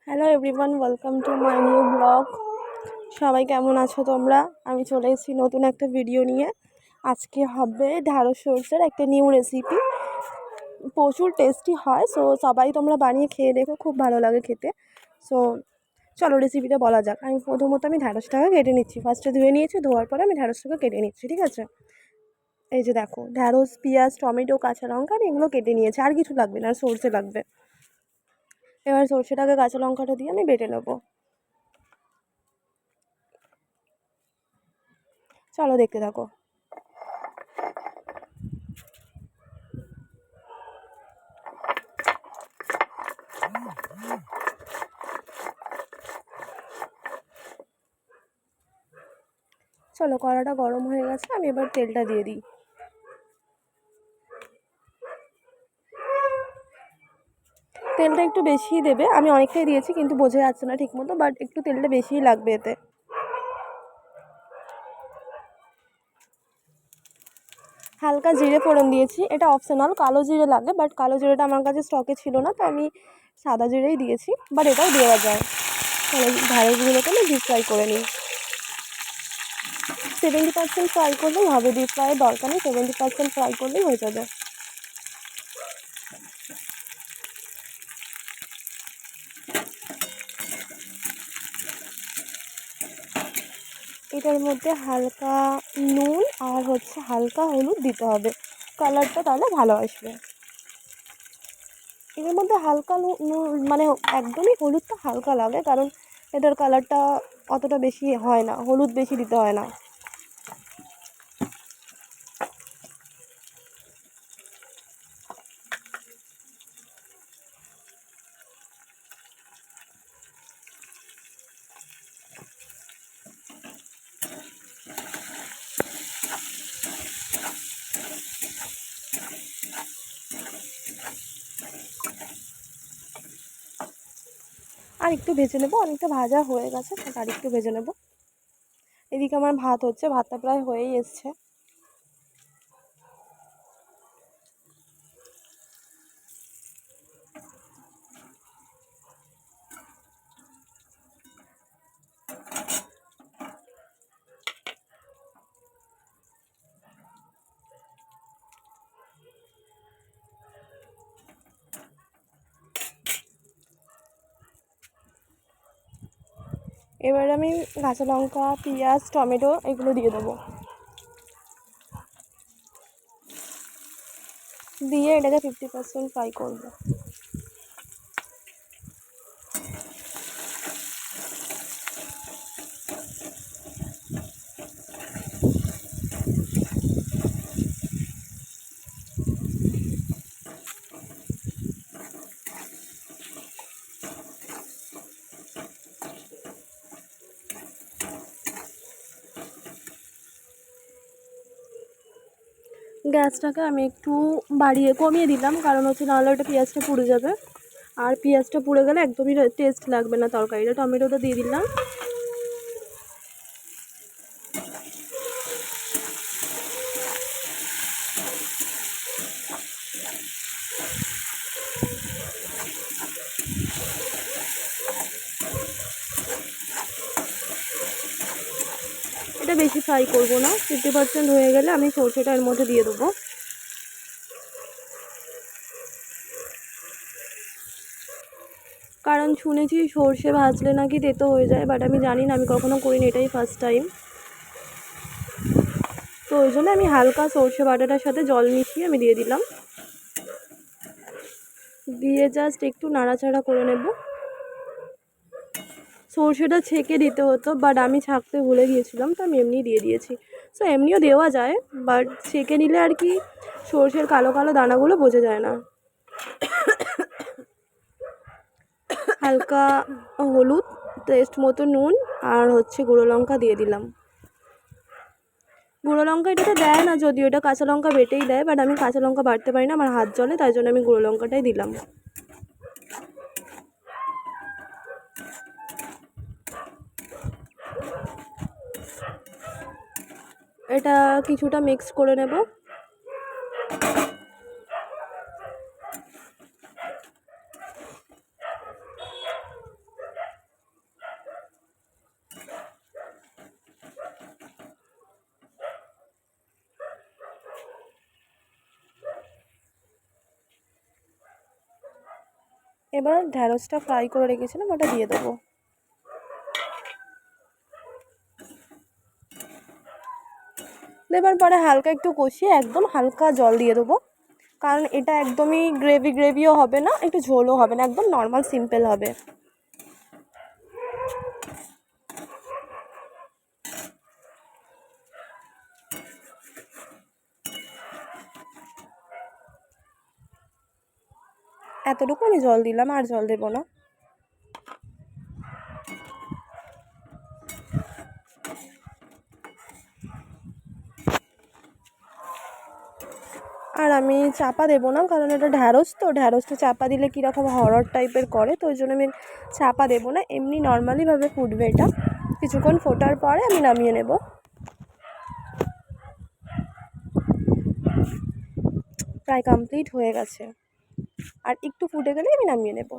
Hello everyone, welcome to my new blog. সবাই কেমন আছো তোমরা? আমি চলে এসেছি নতুন একটা ভিডিও নিয়ে। আজকে হবে ঢ্যাঁড়স সরষের একটা নিউ রেসিপি। প্রচুর টেস্টি হয়, সো সবাই তোমরা বানিয়ে খেয়ে দেখো, খুব ভালো লাগে খেতে। সো চলো রেসিপিটা বলা যাক। প্রথমত আমি ঢ্যাঁড়সটাকে কেটে নিচ্ছি। ফার্স্টে ধুয়ে নিয়েছি, ধোয়ার পরে আমি ঢ্যাঁড়সটাকে কেটে নিচ্ছি, ঠিক আছে? এই যে দেখো, ঢ্যাঁড়স, পেঁয়াজ, টমেটো, কাঁচা লঙ্কা এগুলো কেটে নিয়েছি, আর কিছু লাগবে না, আর সরষে লাগবে। এবার সরষেটাকে কাঁচা লঙ্কাটা দিয়ে আমি বেটে নেবো। চলো দেখতে থাকো। চলো, কড়াটা গরম হয়ে গেছে, আমি এবার তেলটা দিয়ে দিই। তেলটা একটু বেশিই দেবে, আমি অনেকটাই দিয়েছি কিন্তু বোঝা যাচ্ছে না ঠিক মতো, বাট একটু তেলটা বেশিই লাগবে এতে। হালকা জিরে ফোড়ন দিয়েছি, এটা অপশনাল, কালো জিরে লাগে, বাট কালো জিরেটা আমার কাছে স্টকে ছিল না, তো আমি সাদা জিরেই দিয়েছি, বাট এটাও দেওয়া যায়। ঢ্যাঁড়সগুলোকে আমি ডিপ ফ্রাই করে নিই। 70% ফ্রাই করলেই হবে, ডিপ ফ্রাইয়ের দরকার নেই, 70% ফ্রাই করলেই হয়ে যাবে। এটার মধ্যে হালকা নুন আর হালকা হলুদ দিতে হবে, কালারটা তাহলে ভালো আসবে। এর মধ্যে হালকা মানে একদমই হলুদটা হালকা লাগে, কারণ এটার কালারটা অতটা বেশি হয় না, হলুদ বেশি দিতে হয় না। আর একটু ভেজে নেবো, অনেকটা ভাজা হয়ে গেছে, আর একটু ভেজে নেবো। এদিকে আমার ভাত হচ্ছে, ভাতটা প্রায় হয়েই এসছে। এবার আমি কাঁচা লঙ্কা, পেঁয়াজ, টমেটো এগুলো দিয়ে দেবো, দিয়ে এটাকে 50% ফ্রাই করবো। গ্যাসটাকে আমি একটু কমিয়ে দিলাম, কারণ নাহলে ওটা পেঁয়াজটা পুড়ে যাবে, আর পেঁয়াজটা পুড়ে গেলে একদমই টেস্ট লাগবে না তরকারিটা। টমেটোটা দিয়ে দিলাম। এটা বেশি ফ্রাই করবো না, 50% হয়ে গেলে আমি সরষেটা এর মধ্যে দিয়ে দেবো। কারণ শুনেছি সর্ষে ভাজলে নাকি তেতো হয়ে যায়, বাট আমি জানি না, আমি কখনো করিনি, এটাই ফার্স্ট টাইম। তো ওই জন্য আমি হালকা সর্ষে বাটাটার সাথে জল মিশিয়ে আমি দিয়ে দিলাম, দিয়ে জাস্ট একটু নাড়াচাড়া করে নেব। সর্ষেটা ছেঁকে দিতে হতো, বাট আমি ছাঁকতে ভুলে গিয়েছিলাম, তো আমি এমনি দিয়ে দিয়েছি। সো এমনিও দেওয়া যায়, বাট ছেঁকে নিলে আর কি সর্ষের কালো কালো দানাগুলো বোঝা যায় না। হালকা হলুদ, টেস্ট মতো নুন, আর গুঁড়ো লঙ্কা দিয়ে দিলাম। গুঁড়ো লঙ্কা এটাতে দেয় না, যদিও এটা কাঁচা লঙ্কা বেটেই দেয়, বাট আমি কাঁচা লঙ্কা বাটতে পারি না, আমার হাত জ্বলে, তাই জন্য আমি গুঁড়ো লঙ্কাটাই দিলাম। এটা কিছুটা মিক্স করে নেব। এবার ঢ্যাঁড়সটা ফ্রাই করে রেখেছিলাম ওটা দিয়ে দেবো। দেবার পরে হালকা একটু কষিয়ে একদম হালকা জল দিয়ে দেবো, কারণ এটা একদমই গ্রেভিও হবে না, একটু ঝোলও হবে না, একদম নর্মাল সিম্পল হবে। এতটুকু আমি জল দিলাম, আর জল দেবো না। আর আমি চাপা দেবো না, কারণ এটা ঢ্যাঁড়স, তো ঢ্যাঁড়সটা চাপা দিলে কীরকম হরর টাইপের করে, তো ওই জন্য আমি চাপা দেবো না, এমনি নর্মালিভাবে ফুটবে এটা। কিছুক্ষণ ফোটার পরে আমি নামিয়ে নেব। প্রায় কমপ্লিট হয়ে গেছে, আর একটু ফুটে গেলে আমি নামিয়ে নেব।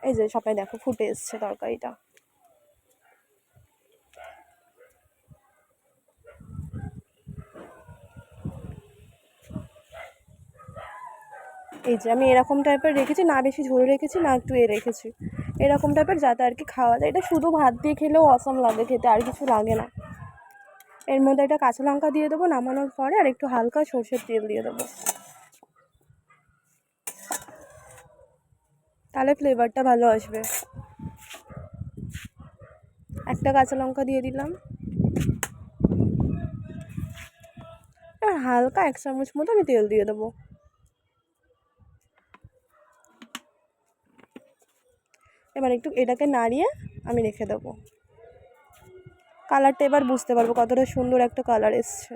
এই যে সবাই দেখো ফুটে এসছে তরকারিটা। এই যে আমি এরকম টাইপের রেখেছি, না বেশি ঝোল রেখেছি না একটু রেখেছি, এরকম টাইপের, যাতে আর কি খাওয়া যায়। এটা শুধু ভাত দিয়ে খেলেও অসম লাগে খেতে, আর কিছু লাগে না। এর মধ্যে একটা কাঁচা লঙ্কা দিয়ে দেবো নামানোর পরে, আর একটু হালকা সর্ষের তেল দিয়ে দেবো, তাহলে ফ্লেভারটা ভালো আসবে। একটা কাঁচা লঙ্কা দিয়ে দিলাম, আর হালকা 1 চামচ মতো আমি তেল দিয়ে দেবো। এবার একটু এটাকে নাড়িয়ে আমি রেখে দেবো। কালারটা এবার বুঝতে পারবো কতটা সুন্দর একটা কালার এসছে।